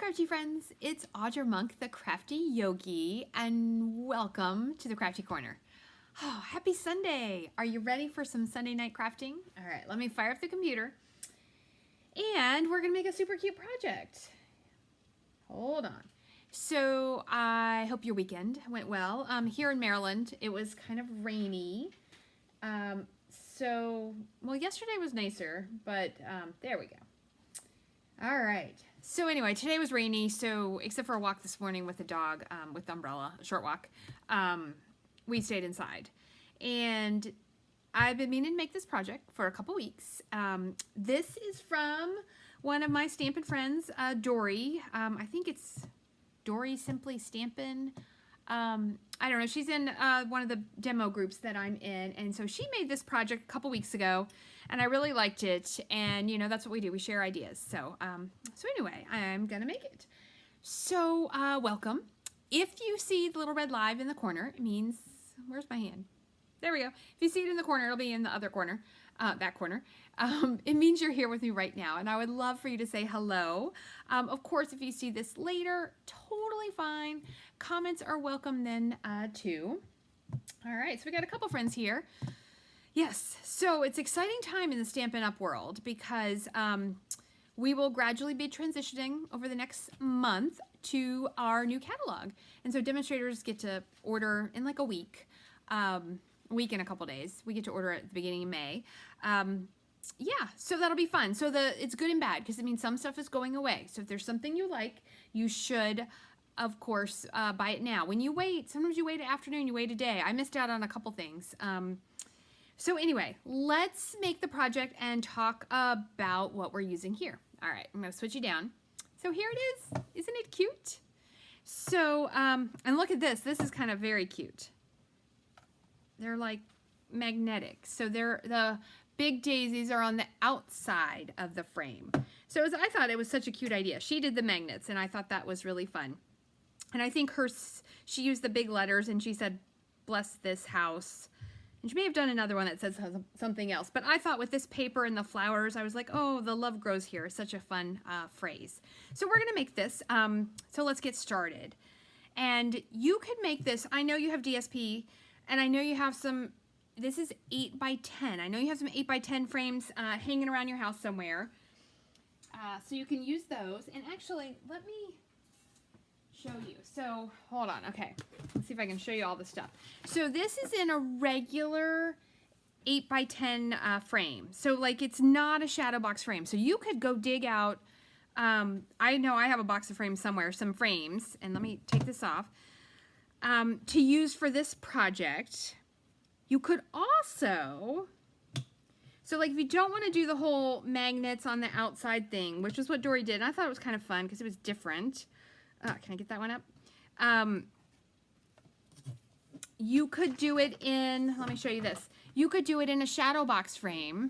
crafty friends, it's Audra Monk, the Crafty Yogi, and welcome to the Crafty Corner. Oh, happy Sunday! Are you ready for some Sunday night crafting? All right, let me fire up the computer, and we're gonna make a super cute project. Hold on. So I hope your weekend went well. Here in Maryland, it was kind of rainy. Well, yesterday was nicer, but there we go. All right. So anyway, today was rainy, so except for a walk this morning with the dog, with the umbrella, a short walk, we stayed inside. And I've been meaning to make this project for a couple weeks. This is from one of my Stampin' friends, Dory. I think it's Dory Simply Stampin'. I don't know, she's in one of the demo groups that I'm in, and so she made this project a couple weeks ago, and I really liked it, and you know, that's what we do, we share ideas. So anyway, I'm gonna make it. So welcome. If you see the little red live in the corner, it means, where's my hand? There we go. If you see it in the corner, it'll be in the other corner, that corner. It means you're here with me right now, and I would love for you to say hello. Of course, if you see this later, totally fine. Comments are welcome then too. All right, so we got a couple friends here. Yes, so it's exciting time in the Stampin' Up! World because we will gradually be transitioning over the next month to our new catalog. And so demonstrators get to order in like a week and a couple days. We get to order at the beginning of May. Yeah, so that'll be fun. So it's good and bad because it means some stuff is going away. So if there's something you like, you should, of course, buy it now. When you wait, sometimes you wait an afternoon, you wait a day. I missed out on a couple things. So anyway, let's make the project and talk about what we're using here. All right, I'm gonna switch you down. So here it is. Isn't it cute? So, and look at this. This is kind of very cute. They're like magnetic. So the big daisies are on the outside of the frame. So I thought it was such a cute idea. She did the magnets, and I thought that was really fun. And I think she used the big letters, and she said, "Bless this house." And she may have done another one that says something else. But I thought with this paper and the flowers, I was like, oh, the love grows here. It's such a fun phrase. So we're going to make this. So let's get started. And you could make this. I know you have DSP, and I know you have some, this is 8 by 10. I know you have some 8 by 10 frames hanging around your house somewhere. So you can use those. And actually, let me show you. So hold on. Okay, let's see if I can show you all the stuff. So this is in a regular 8 by 10 frame. So like it's not a shadow box frame. So you could go dig out. I know I have a box of frames somewhere, some frames, and let me take this off to use for this project. You could also, so like if you don't want to do the whole magnets on the outside thing, which is what Dory did, and I thought it was kind of fun because it was different. Can I get that one up? You could do it in, let me show you this. You could do it in a shadow box frame,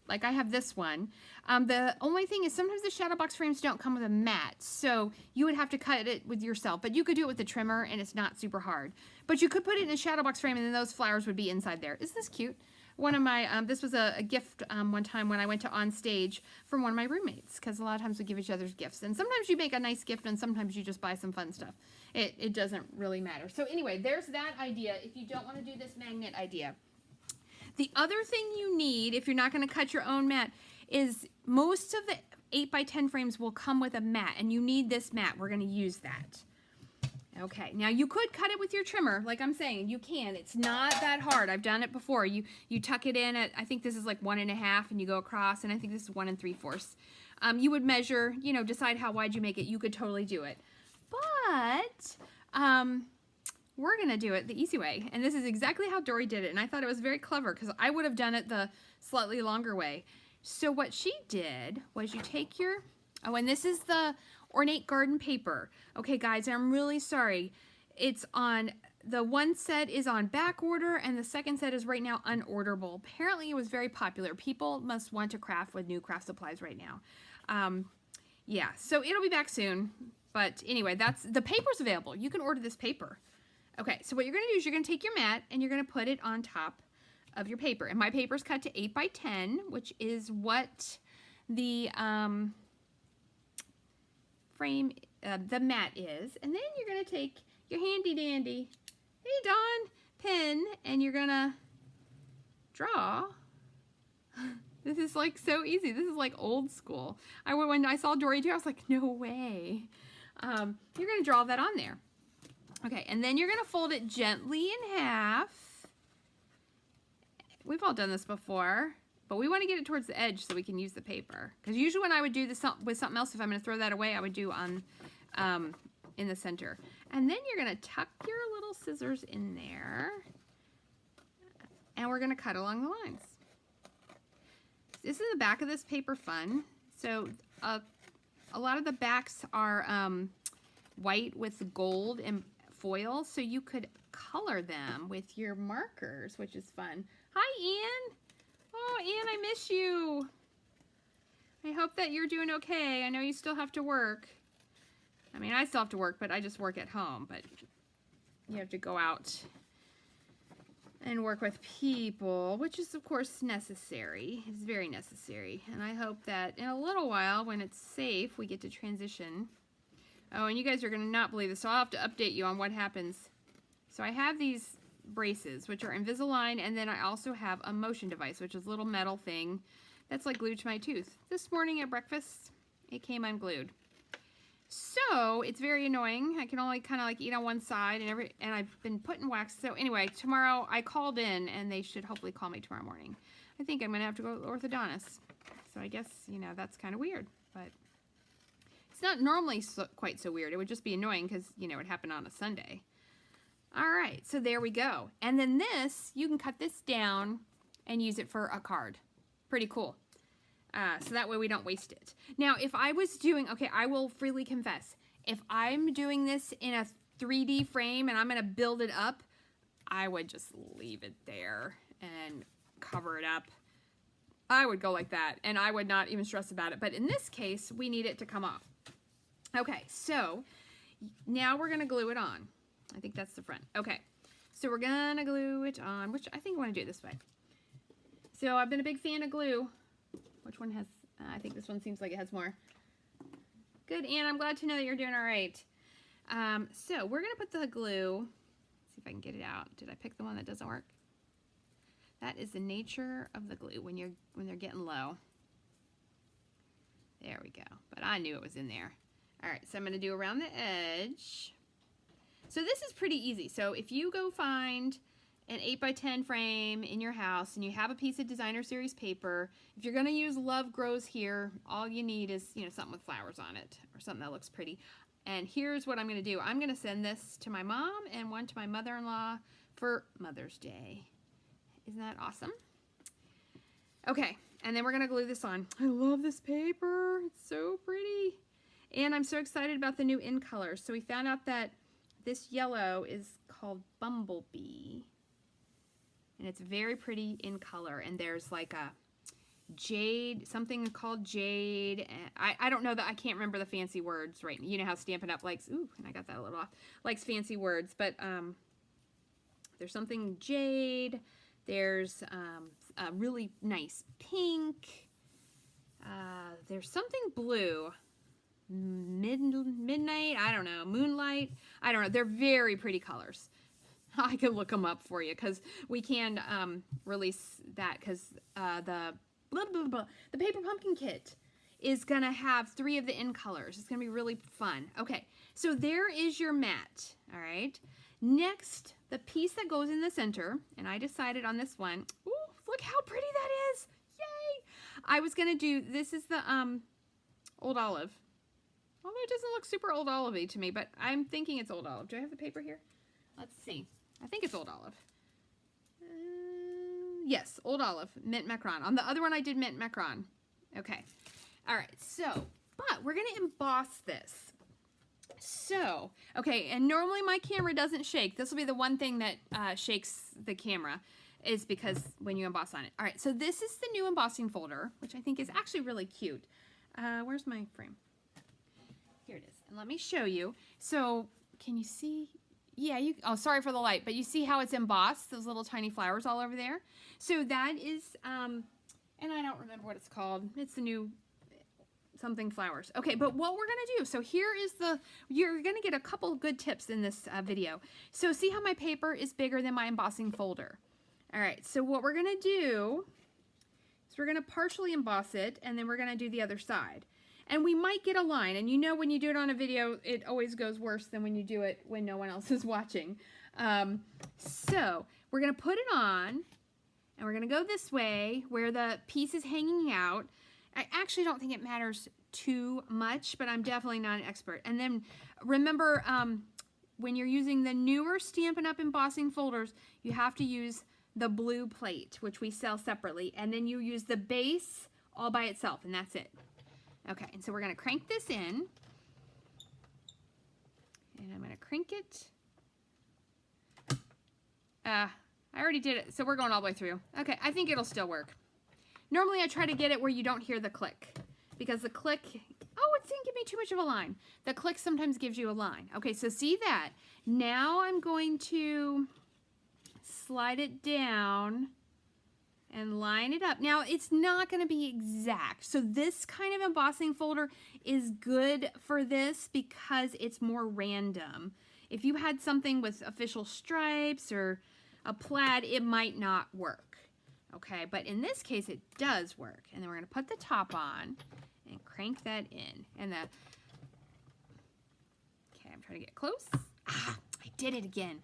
like I have this one. The only thing is sometimes the shadow box frames don't come with a mat, so you would have to cut it with yourself, but you could do it with the trimmer and it's not super hard. But you could put it in a shadow box frame and then those flowers would be inside there. Isn't this cute? One of my, this was a gift one time when I went to On Stage from one of my roommates, because a lot of times we give each other gifts. And sometimes you make a nice gift and sometimes you just buy some fun stuff. It doesn't really matter. So anyway, there's that idea if you don't want to do this magnet idea. The other thing you need, if you're not going to cut your own mat, is most of the 8 by 10 frames will come with a mat, and you need this mat. We're going to use that. Okay, now you could cut it with your trimmer, like I'm saying, you can. It's not that hard. I've done it before. You tuck it in at, I think this is like 1.5, and you go across, and I think this is 1 3/4. You would measure, you know, decide how wide you make it. You could totally do it. But we're gonna do it the easy way, and this is exactly how Dory did it, and I thought it was very clever because I would have done it the slightly longer way. So what she did was you take your, oh, and this is the ornate garden paper. Okay, guys, I'm really sorry. It's on, the one set is on back order, and the second set is right now unorderable. Apparently, it was very popular. People must want to craft with new craft supplies right now. Yeah, so it'll be back soon. But anyway, the paper's available. You can order this paper. Okay, so what you're going to do is you're going to take your mat, and you're going to put it on top of your paper. And my paper's cut to 8 by 10, which is what the frame the mat is. And then you're going to take your handy dandy, hey Dawn, pen, and you're going to draw. This is like so easy. This is like old school. When I saw Dory do, I was like, no way. You're going to draw that on there. Okay, and then you're going to fold it gently in half. We've all done this before, but we want to get it towards the edge so we can use the paper. Because usually when I would do this with something else, if I'm going to throw that away, I would do on in the center. And then you're going to tuck your little scissors in there, and we're going to cut along the lines. This is the back of this paper fun. So a lot of the backs are white with gold and foil, so you could color them with your markers, which is fun. Hi, Ann. Oh, Ann, I miss you. I hope that you're doing okay. I know you still have to work. I mean, I still have to work, but I just work at home. But you have to go out and work with people, which is, of course, necessary. It's very necessary. And I hope that in a little while, when it's safe, we get to transition. Oh, and you guys are going to not believe this, so I'll have to update you on what happens. So I have these braces, which are Invisalign, and then I also have a motion device, which is a little metal thing that's like glued to my tooth. This morning at breakfast, it came unglued. So it's very annoying. I can only kind of like eat on one side, and I've been putting wax. So anyway, tomorrow I called in, and they should hopefully call me tomorrow morning. I think I'm going to have to go to the orthodontist. So I guess, you know, that's kind of weird, but it's not normally quite so weird. It would just be annoying because, you know, it happened on a Sunday. All right, so there we go. And then this, you can cut this down and use it for a card. Pretty cool. So that way we don't waste it. Now, if I was doing, okay, I will freely confess, if I'm doing this in a 3D frame and I'm going to build it up, I would just leave it there and cover it up. I would go like that, and I would not even stress about it. But in this case, we need it to come off. Okay, so now we're going to glue it on. I think that's the front. Okay, so we're going to glue it on, which I think I want to do it this way. So I've been a big fan of glue. Which one has, I think this one seems like it has more. Good, Ann, I'm glad to know that you're doing all right. So we're going to put the glue, see if I can get it out. Did I pick the one that doesn't work? That is the nature of the glue when they're getting low. There we go, but I knew it was in there. All right, so I'm going to do around the edge. So this is pretty easy. So if you go find an 8x10 frame in your house and you have a piece of designer series paper, if you're going to use Love Grows Here, all you need is, you know, something with flowers on it or something that looks pretty. And here's what I'm going to do. I'm going to send this to my mom and one to my mother-in-law for Mother's Day. Isn't that awesome? Okay, and then we're going to glue this on. I love this paper. It's so pretty. And I'm so excited about the new in colors. So we found out that this yellow is called Bumblebee. And it's very pretty in color. And there's like a jade, something called jade. I don't know that, I can't remember the fancy words right. You know how Stampin' Up! Likes, ooh, and I got that a little off, likes fancy words. But there's something jade. There's a really nice pink. There's something blue. Midnight, I don't know, moonlight, I don't know. They're very pretty colors. I can look them up for you because we can release that because the Paper Pumpkin Kit is going to have 3 of the in colors. It's going to be really fun. Okay, so there is your mat, all right? Next, the piece that goes in the center, and I decided on this one. Ooh, look how pretty that is. Yay! I was going to do, this is the Old Olive. Although it doesn't look super Old Olive-y to me, but I'm thinking it's Old Olive. Do I have the paper here? Let's see. I think it's Old Olive. Yes, Old Olive, Mint Macaron. On the other one, I did Mint Macaron. Okay. All right, so, but we're going to emboss this. So, okay, and normally my camera doesn't shake. This will be the one thing that shakes the camera, is because when you emboss on it. All right, so this is the new embossing folder, which I think is actually really cute. Where's my frame? Here it is. And let me show you. So, can you see? Yeah, oh, sorry for the light, but you see how it's embossed, those little tiny flowers all over there? So that is, and I don't remember what it's called. It's something flowers. Okay, but what we're gonna do, so here is you're gonna get a couple good tips in this video. So see how my paper is bigger than my embossing folder. All right, so what we're gonna do is we're gonna partially emboss it, and then we're gonna do the other side. And we might get a line, and you know when you do it on a video, it always goes worse than when you do it when no one else is watching. So we're gonna put it on, and we're gonna go this way where the piece is hanging out. I actually don't think it matters too much, but I'm definitely not an expert. And then remember, when you're using the newer Stampin' Up! Embossing folders, you have to use the blue plate, which we sell separately, and then you use the base all by itself, and that's it. Okay, and so we're gonna crank this in, and I'm gonna crank it. I already did it, so we're going all the way through. Okay, I think it'll still work. Normally I try to get it where you don't hear the click, because the click, oh, it didn't give me too much of a line. The click sometimes gives you a line. Okay, so see that? Now I'm going to slide it down and line it up. Now it's not going to be exact. So this kind of embossing folder is good for this because it's more random. If you had something with official stripes or a plaid, it might not work. Okay, but in this case it does work. And then we're going to put the top on and crank that in. And okay, I'm trying to get close. Ah, I did it again.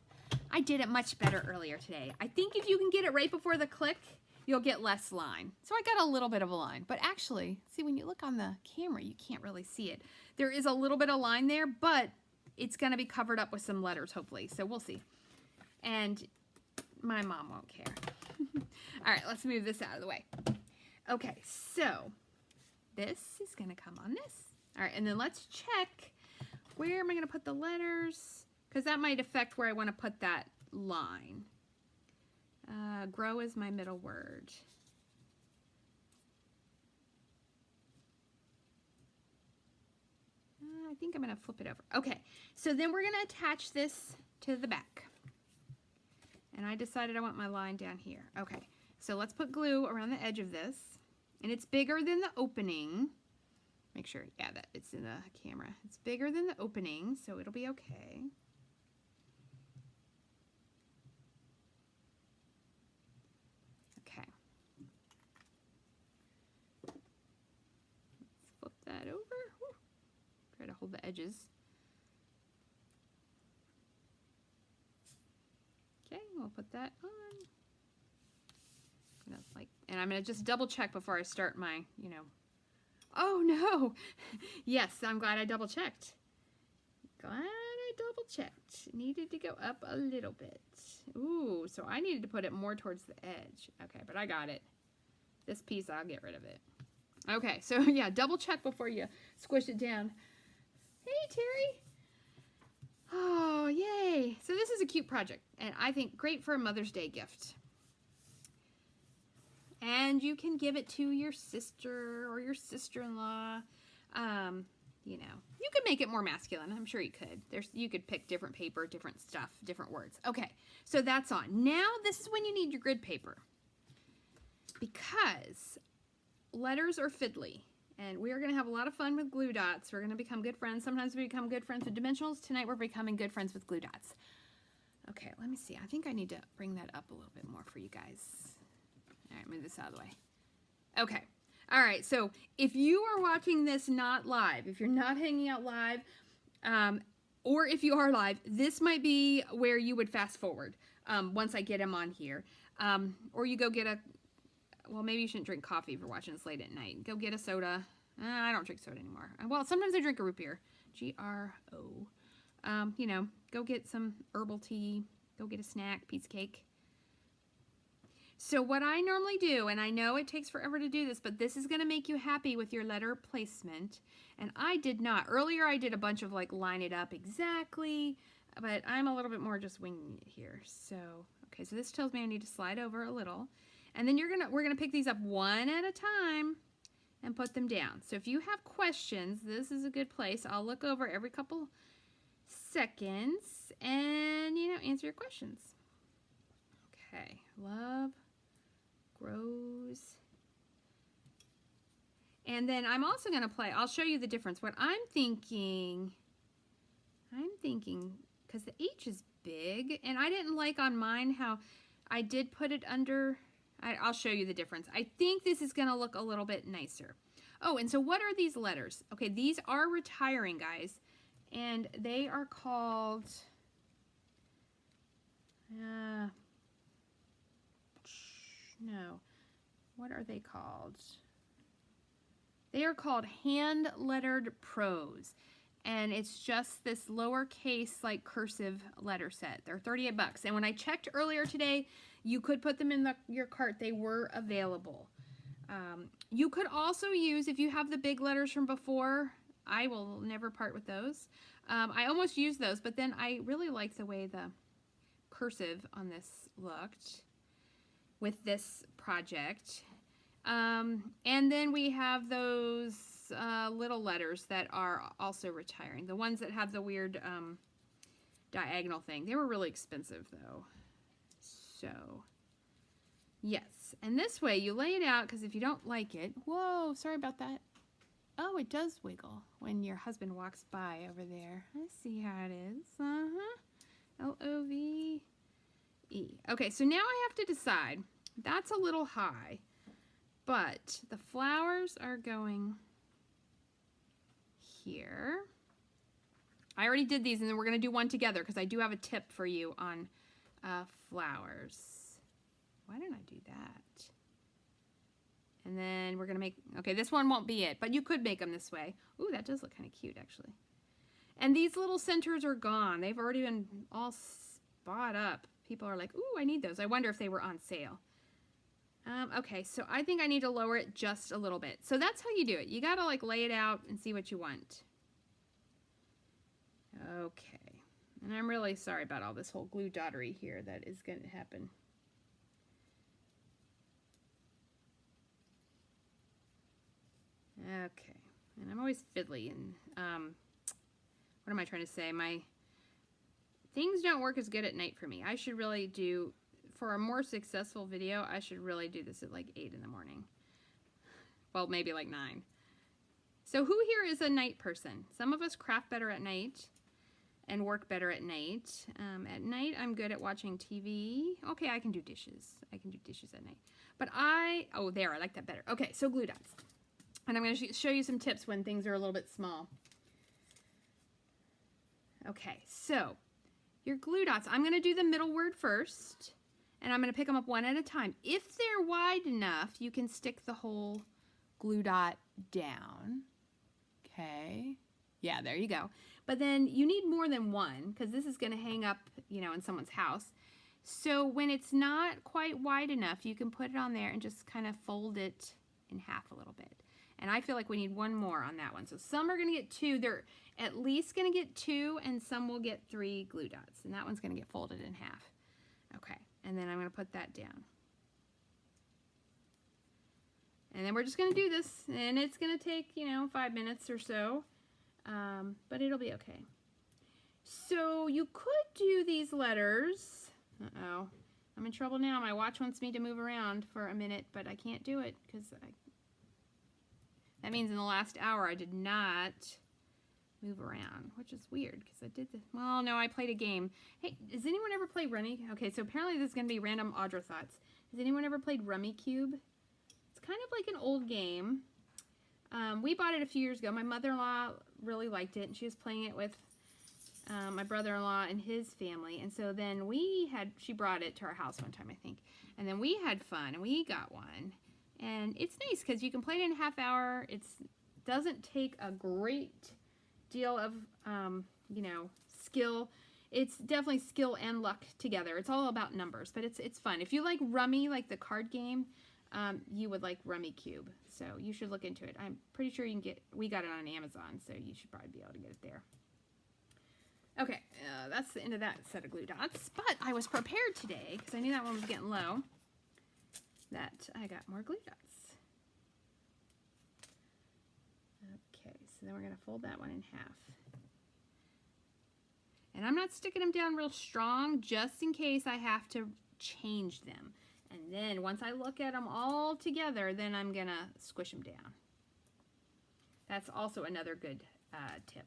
I did it much better earlier today. I think if you can get it right before the click, you'll get less line. So I got a little bit of a line, but actually, see, when you look on the camera, you can't really see it. There is a little bit of line there, but it's gonna be covered up with some letters, hopefully, so we'll see. And my mom won't care. All right, let's move this out of the way. Okay, so this is gonna come on this. All right, and then let's check, where am I gonna put the letters? Because that might affect where I wanna put that line. Grow is my middle word. I think I'm going to flip it over. Okay, so then we're going to attach this to the back. And I decided I want my line down here. Okay, so let's put glue around the edge of this. And it's bigger than the opening. Make sure, yeah, that it's in the camera. It's bigger than the opening, so it'll be okay. That over. Whew. Try to hold the edges. Okay, we'll put that on. And I'm gonna just double check before I start my, Oh no! Yes, I'm glad I double checked. Glad I double checked. Needed to go up a little bit. Ooh, so I needed to put it more towards the edge. Okay, but I got it. This piece, I'll get rid of it. Okay, so yeah, double check before you squish it down. Hey, Terry. Oh, yay. So this is a cute project, and I think great for a Mother's Day gift. And you can give it to your sister or your sister-in-law. You could make it more masculine. I'm sure you could. You could pick different paper, different stuff, different words. Okay, so that's on. Now, this is when you need your grid paper. Because letters are fiddly, and we are going to have a lot of fun with glue dots. We're going to become good friends. Sometimes we become good friends with dimensionals. Tonight we're becoming good friends with glue dots. Okay, let me see. I think I need to bring that up a little bit more for you guys. All right, move this out of the way. Okay. All right, so if you are watching this not live, if you're not hanging out live, or if you are live, this might be where you would fast forward once I get him on here. Or you go get well, maybe you shouldn't drink coffee if you're watching this late at night. Go get a soda. I don't drink soda anymore. Well, sometimes I drink a root beer. G-R-O. Go get some herbal tea. Go get a snack, piece of cake. So what I normally do, and I know it takes forever to do this, but this is going to make you happy with your letter placement. And I did not. Earlier I did a bunch of line it up exactly, but I'm a little bit more just winging it here. So, okay, so this tells me I need to slide over a little. And then we're gonna pick these up one at a time and put them down. So if you have questions, this is a good place. I'll look over every couple seconds and answer your questions. Okay, love grows. And then I'm also going to play, I'll show you the difference. What I'm thinking, because the H is big, and I didn't like on mine how I did put it under, I'll show you the difference. I think this is going to look a little bit nicer. Oh, and so what are these letters? Okay, these are retiring, guys, and they are called, no, what are they called? They are called hand-lettered prose, and it's just this lowercase, like, cursive letter set. They're 38 bucks, and when I checked earlier today, you could put them in your cart. They were available. You could also use, if you have the big letters from before, I will never part with those. I almost used those, but then I really like the way the cursive on this looked with this project. And then we have those little letters that are also retiring. The ones that have the weird diagonal thing. They were really expensive though. So, yes. And this way you lay it out, because if you don't like it, whoa, sorry about that. Oh, it does wiggle when your husband walks by over there. I see how it is. L-O-V-E. Okay, so now I have to decide. That's a little high. But the flowers are going here. I already did these, and then we're going to do one together because I do have a tip for you on flowers. Why didn't I do that? And then we're going to make, okay, this one won't be it, but you could make them this way. Ooh, that does look kind of cute, actually. And these little centers are gone. They've already been all spot up. People are like, ooh, I need those. I wonder if they were on sale. Okay, so I think I need to lower it just a little bit. So that's how you do it. You gotta like lay it out and see what you want. Okay, and I'm really sorry about all this whole glue dottery here that is going to happen. Okay, and I'm always fiddly, and what am I trying to say? My things don't work as good at night for me. I should really do, for a more successful video, I should really do this at like 8 in the morning. Well, maybe like 9. So who here is a night person? Some of us craft better at night and work better at night. At night, I'm good at watching TV. Okay, I can do dishes. I can do dishes at night. But oh, there, I like that better. Okay, so glue dots. And I'm going to show you some tips when things are a little bit small. Okay, so your glue dots, I'm going to do the middle word first. And I'm going to pick them up one at a time. If they're wide enough, you can stick the whole glue dot down. Okay. Yeah, there you go. But then you need more than one, because this is going to hang up, you know, in someone's house. So when it's not quite wide enough, you can put it on there and just kind of fold it in half a little bit. And I feel like we need one more on that one. So some are going to get 2. They're at least going to get 2, and some will get 3 glue dots. And that one's going to get folded in half. Okay. And then I'm going to put that down. And then we're just going to do this. And it's going to take, you know, 5 minutes or so. But it'll be okay. So you could do these letters. Uh-oh. I'm in trouble now. My watch wants me to move around for a minute, but I can't do it because that means in the last hour I did not move around, which is weird because I did this. Well, no, I played a game. Hey, does anyone ever play Rummy? Okay, so apparently this is going to be random Audra thoughts. Has anyone ever played Rummy Cube? It's kind of like an old game. We bought it a few years ago. My mother-in-law really liked it, and she was playing it with my brother-in-law and his family. And so then she brought it to our house one time, I think. And then we had fun, and we got one. And it's nice because you can play it in a half hour. It doesn't take a great deal of, you know, skill. It's definitely skill and luck together. It's all about numbers, but it's fun. If you like Rummy, like the card game, you would like Rummy Cube. So you should look into it. I'm pretty sure you can we got it on Amazon, so you should probably be able to get it there. Okay, that's the end of that set of glue dots. But I was prepared today, because I knew that one was getting low, that I got more glue dots. Okay, so then we're going to fold that one in half. And I'm not sticking them down real strong, just in case I have to change them. And then once I look at them all together, then I'm going to squish them down. That's also another good tip.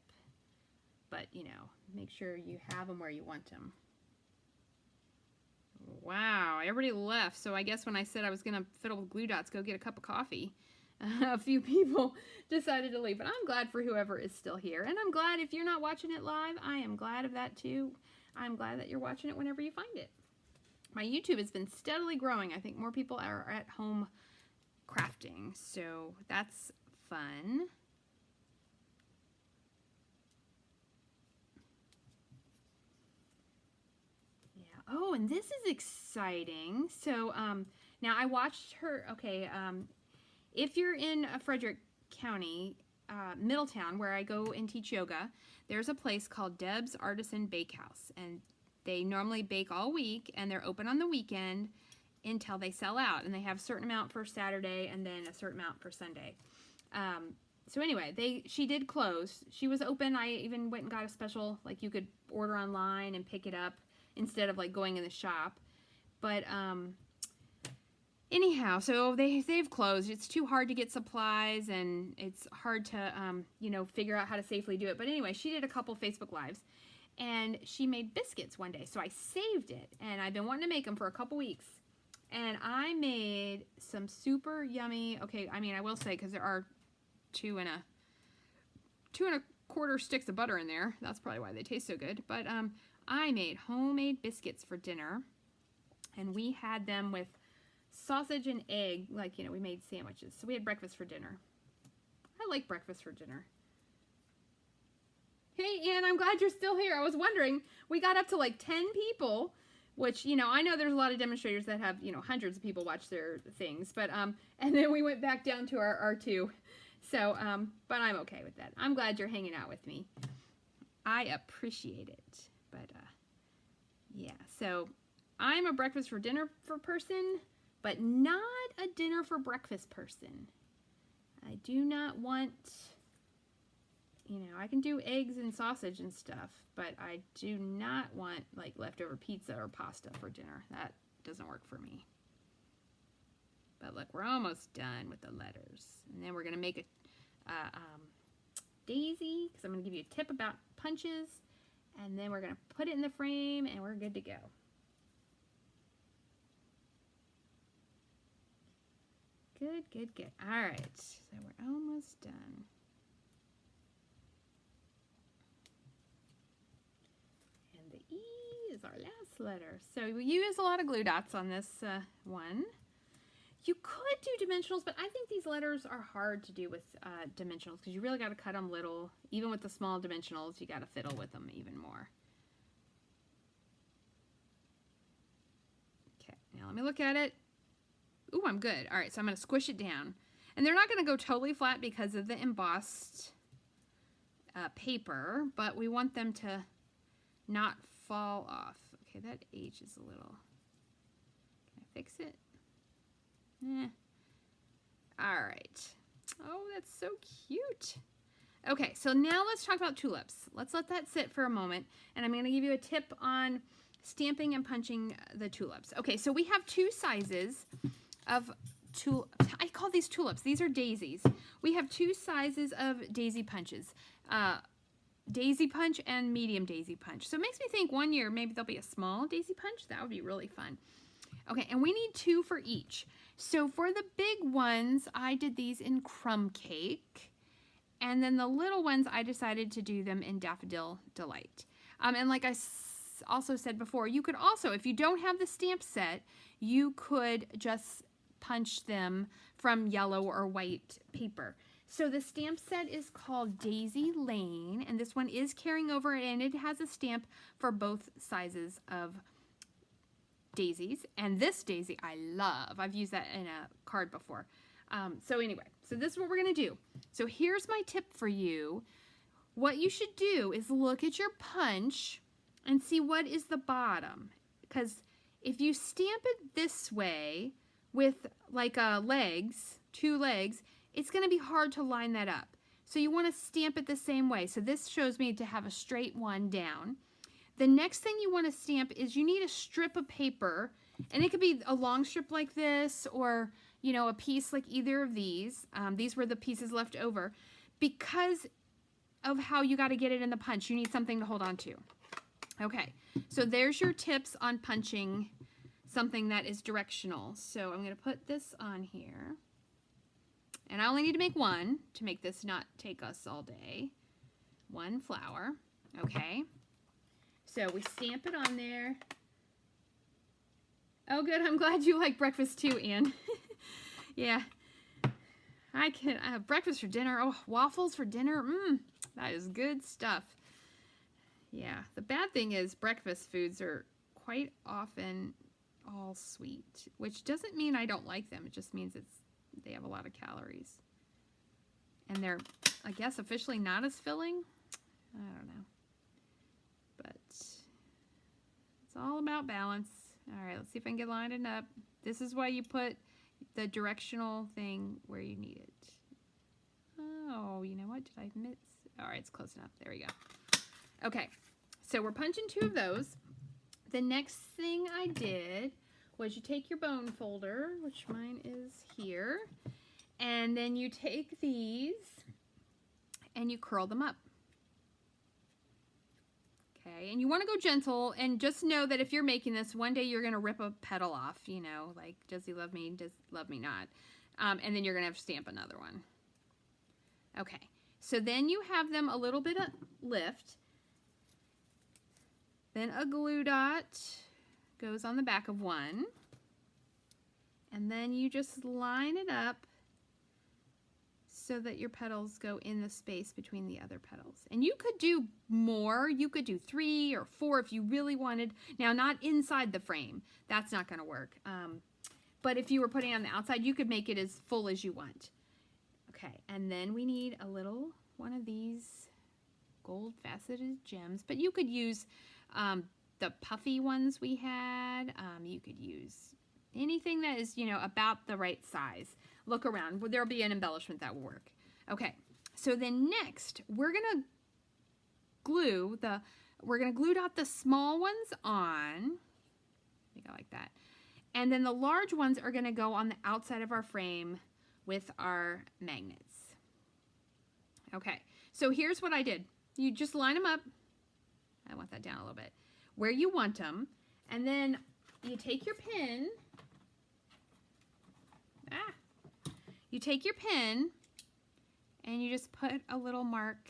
But, you know, make sure you have them where you want them. Wow, everybody left. So I guess when I said I was going to fiddle with glue dots, go get a cup of coffee, a few people decided to leave. But I'm glad for whoever is still here. And I'm glad if you're not watching it live, I am glad of that too. I'm glad that you're watching it whenever you find it. My YouTube has been steadily growing. I think more people are at home crafting. So that's fun. Oh, and this is exciting. So, now I watched her, okay, if you're in Frederick County, Middletown, where I go and teach yoga, there's a place called Deb's Artisan Bakehouse, and they normally bake all week, and they're open on the weekend until they sell out, and they have a certain amount for Saturday, and then a certain amount for Sunday. So anyway, she did close. She was open. I even went and got a special, like you could order online and pick it up instead of like going in the shop. But anyhow, so they've closed. It's too hard to get supplies, and it's hard to you know, figure out how to safely do it. But anyway, she did a couple Facebook Lives, and she made biscuits one day. So I saved it, and I've been wanting to make them for a couple weeks. And I made some super yummy, okay, I mean, I will say, because there are 2 1/4 sticks of butter in there. That's probably why they taste so good. But I made homemade biscuits for dinner, and we had them with sausage and egg, like, you know, we made sandwiches. So we had breakfast for dinner. I like breakfast for dinner. Hey, Ann, I'm glad you're still here. I was wondering, we got up to like 10 people, which, you know, I know there's a lot of demonstrators that have, you know, hundreds of people watch their things, but, and then we went back down to our 2. So, but I'm okay with that. I'm glad you're hanging out with me. I appreciate it. But, yeah, so I'm a breakfast for dinner for person, but not a dinner for breakfast person. I do not want, you know, I can do eggs and sausage and stuff, but I do not want like leftover pizza or pasta for dinner. That doesn't work for me. But look, we're almost done with the letters. And then we're going to make a daisy, because I'm going to give you a tip about punches. And then we're going to put it in the frame, and we're good to go. Good, good, good. All right, so we're almost done. And the E is our last letter. So we use a lot of glue dots on this one. You could do dimensionals, but I think these letters are hard to do with dimensionals, because you really got to cut them little. Even with the small dimensionals, you got to fiddle with them even more. Okay, now let me look at it. Ooh, I'm good. All right, so I'm going to squish it down. And they're not going to go totally flat because of the embossed paper, but we want them to not fall off. Okay, that H is a little... Can I fix it? Eh. All right. Oh, that's so cute. Okay, so now let's talk about tulips. Let's let that sit for a moment, and I'm going to give you a tip on stamping and punching the tulips. Okay, so we have 2 sizes of I call these tulips. These are daisies. We have 2 sizes of daisy punches. Daisy punch and medium daisy punch. So it makes me think one year maybe there'll be a small daisy punch. That would be really fun. Okay, and we need 2 for each. So for the big ones, I did these in crumb cake. And then the little ones, I decided to do them in Daffodil Delight. And like I also said before, you could also, if you don't have the stamp set, you could just punch them from yellow or white paper. So the stamp set is called Daisy Lane, and this one is carrying over, and it has a stamp for both sizes of daisies. And this daisy I love. I've used that in a card before. So anyway, so this is what we're going to do. So here's my tip for you. What you should do is look at your punch and see what is the bottom. Because if you stamp it this way with like legs, 2 legs, it's going to be hard to line that up. So you want to stamp it the same way. So this shows me to have a straight one down. The next thing you want to stamp is you need a strip of paper, and it could be a long strip like this, or, you know, a piece like either of these. These were the pieces left over. because of how you got to get it in the punch. You need something to hold on to. Okay, so there's your tips on punching something that is directional. So I'm going to put this on here. And I only need to make one to make this not take us all day. One flower. Okay. So we stamp it on there. Oh, good. I'm glad you like breakfast too, Anne. Yeah. I have breakfast for dinner. Oh, waffles for dinner. That is good stuff. Yeah. The bad thing is breakfast foods are quite often all sweet, which doesn't mean I don't like them. It just means they have a lot of calories. And they're, I guess, officially not as filling. I don't know. But it's all about balance. All right, let's see if I can get lined up. This is why you put the directional thing where you need it. Oh, you know what? Did I miss? All right, it's close enough. There we go. Okay, so we're punching 2 of those. The next thing I did was you take your bone folder, which mine is here, and then you take these and you curl them up. Okay, and you want to go gentle, and just know that if you're making this, one day you're going to rip a petal off, you know, like, does he love me, does love me not? And then you're going to have to stamp another one. Okay, so then you have them a little bit of lift. Then a glue dot goes on the back of one. And then you just line it up so that your petals go in the space between the other petals. And you could do more. You could do 3 or 4 if you really wanted. Now, not inside the frame. That's not going to work. But if you were putting it on the outside, you could make it as full as you want. Okay, and then we need a little one of these gold faceted gems. But you could use the puffy ones we had. You could use anything that is, you know, about the right size. Look around. There'll be an embellishment that will work. Okay, so then next, we're gonna glue dot the small ones on. I think I like that. And then the large ones are gonna go on the outside of our frame with our magnets. Okay, so here's what I did. You just line them up. I want that down a little bit. Where you want them. And then you take your pin. You take your pin and you just put a little mark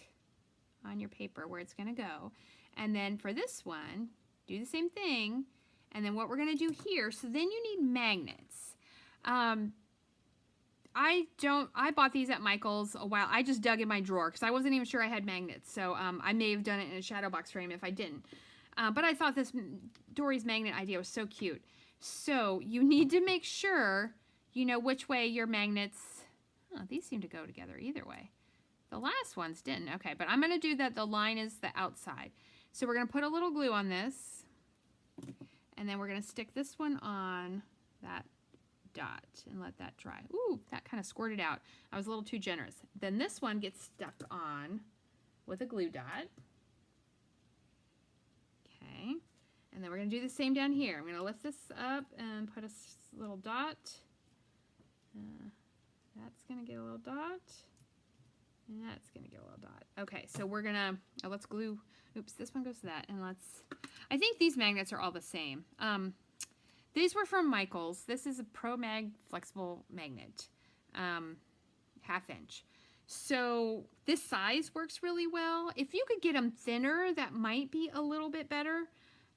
on your paper where it's going to go. And then for this one, do the same thing. And then what we're going to do here, so then you need magnets. I bought these at Michael's a while. I just dug in my drawer because I wasn't even sure I had magnets. So I may have done it in a shadow box frame if I didn't. But I thought this Dory's magnet idea was so cute. So you need to make sure you know which way your magnets, these seem to go together either way. The last ones didn't. Okay, but I'm going to do that. The line is the outside. So we're going to put a little glue on this. And then we're going to stick this one on that dot and let that dry. Ooh, that kind of squirted out. I was a little too generous. Then this one gets stuck on with a glue dot. Okay. And then we're going to do the same down here. I'm going to lift this up and put a little dot. That's going to get a little dot. And that's going to get a little dot. Okay, so we're going to, let's glue, oops, this one goes to that. And I think these magnets are all the same. These were from Michael's. This is a Pro Mag flexible magnet, 1/2 inch. So this size works really well. If you could get them thinner, that might be a little bit better.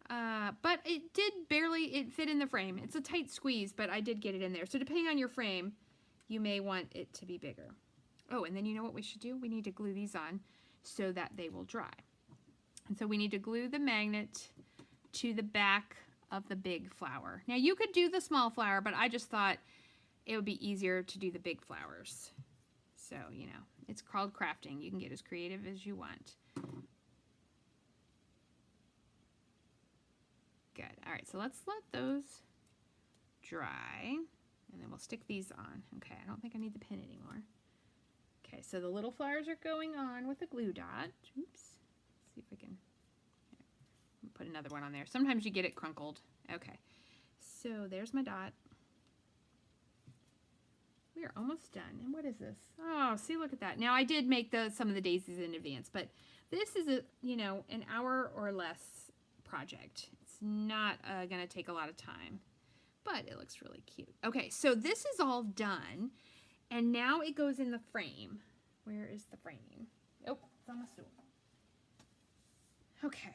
But it fit in the frame. It's a tight squeeze, but I did get it in there. So depending on your frame, you may want it to be bigger. Oh, and then you know what we should do? We need to glue these on so that they will dry. And so we need to glue the magnet to the back of the big flower. Now you could do the small flower, but I just thought it would be easier to do the big flowers. So, you know, it's called crafting. You can get as creative as you want. Good. All right, so let's let those dry, and then we'll stick these on. Okay, I don't think I need the pin anymore. Okay, so the little flowers are going on with a glue dot. Oops. Let's see if I can put another one on there. Sometimes you get it crunkled. Okay, so there's my dot. We are almost done. And what is this? Oh, see, look at that. Now I did make some of the daisies in advance, but this is an hour or less project. It's not going to take a lot of time, but it looks really cute. Okay, so this is all done, and now it goes in the frame. Where is the frame? Oh, it's on my stool. Okay.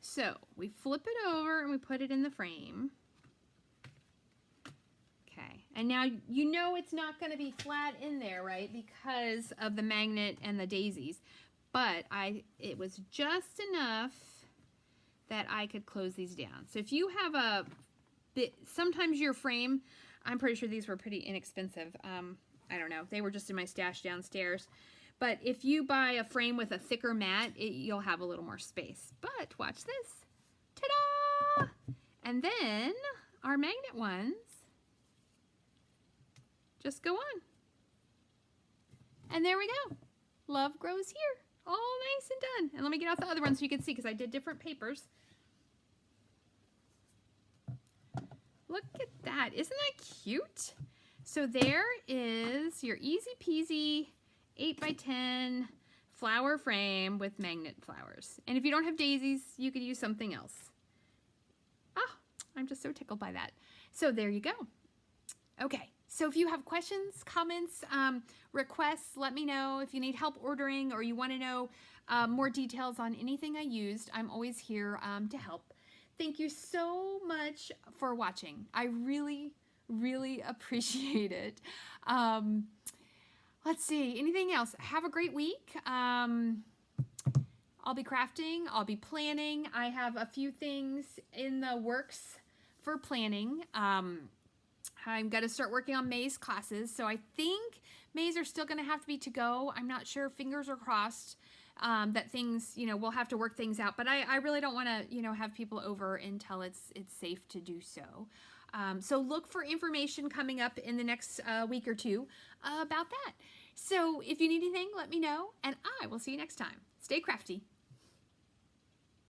So we flip it over and we put it in the frame. Okay, and now you know it's not going to be flat in there, right? Because of the magnet and the daisies. But it was just enough that I could close these down. So if you have a bit, sometimes your frame, I'm pretty sure these were pretty inexpensive. I don't know, they were just in my stash downstairs. But if you buy a frame with a thicker mat, you'll have a little more space. But watch this. Ta-da! And then our magnet ones just go on. And there we go. Love grows here. All nice and done. And let me get out the other ones so you can see, because I did different papers. Look at that. Isn't that cute? So there is your easy peasy 8x10 flower frame with magnet flowers. And if you don't have daisies, you could use something else. Ah, I'm just so tickled by that. So there you go. Okay, so if you have questions, comments, requests, let me know. If you need help ordering or you want to know more details on anything I used, I'm always here to help. Thank you so much for watching. I really, really appreciate it. Let's see, anything else? Have a great week. I'll be crafting, I'll be planning. I have a few things in the works for planning. I'm going to start working on May's classes, so I think May's are still going to have to be to go. I'm not sure, fingers are crossed that things, we'll have to work things out, but I really don't want to, have people over until it's safe to do so. So look for information coming up in the next week or two about that. So if you need anything, let me know, and I will see you next time. Stay crafty.